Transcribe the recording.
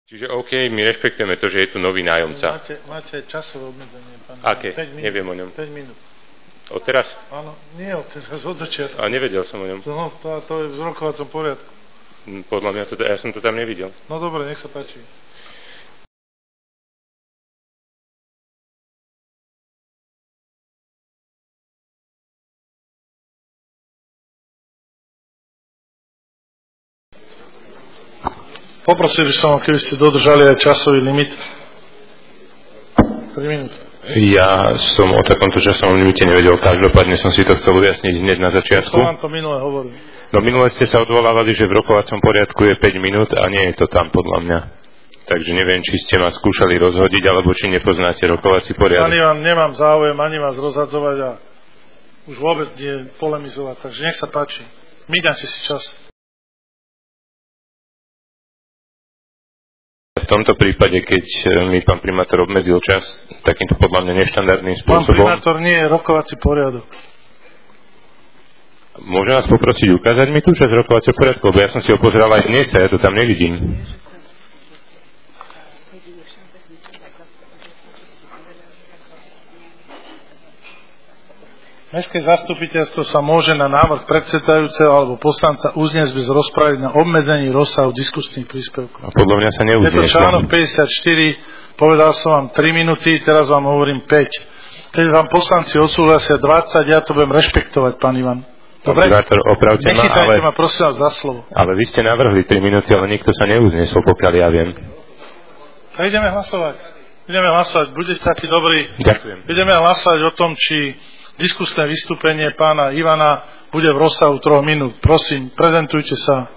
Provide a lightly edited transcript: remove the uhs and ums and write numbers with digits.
Čiže OK, my rešpektujeme to, že je tu nový nájomca. Máte časové obmedzenie, pán. Aké? 5 minút. Neviem o ňom. 5 minút. Odteraz? Áno, nie odteraz, od začiatku. A nevedel som o ňom. No, to je v rokovacom poriadku. Podľa mňa, ja som to tam nevidel. No dobre, nech sa páči. Poprosil by som, keby ste dodržali aj časový limit. 3 minúty. Ja som o takomto časovom limite nevedel, každopádne som si to chcel ujasniť hneď na začiatku. Som vám to minule hovoril. No minule ste sa odvolávali, že v rokovacom poriadku je 5 minút a nie je to tam podľa mňa. Takže neviem, či ste ma skúšali rozhodiť, alebo či nepoznáte rokovací poriadok. Ani vám nemám záujem, ani vás rozhadzovať a už vôbec nie polemizovať, takže nech sa páči. Míňate si čas. V tomto prípade, keď mi pán primátor obmedzil čas takýmto podľa mňa neštandardným spôsobom... Pán primátor, nie je rokovací poriadok. Môžem vás poprosiť ukázať mi tú časť rokovacieho poriadku, lebo ja som si ho pozeral aj dnes a ja to tam nevidím. Mestské zastupiteľstvo sa môže na návrh predsedajúceho alebo poslanca uzniesť bez rozpravy na obmedzení rozsahu diskusných príspevkov. A podľa mňa sa neuznieslo. Je to článok 54, povedal som vám 3 minúty, teraz vám hovorím 5. Keď vám poslanci odsúhlasia 20, ja to budem rešpektovať, pán Ivan. Dobre? Opravte ma, nechytajte ma, prosím vás, za slovo. Ale vy ste navrhli 3 minúty, ale nikto sa neuzniesol, pokiaľ ja viem. Tak ideme hlasovať. Budete taký dobrý. Ďakujem. Ideme hlasovať o tom, či diskusné vystúpenie pána Ivana bude v rozsahu 3 minút. Prosím, prezentujte sa.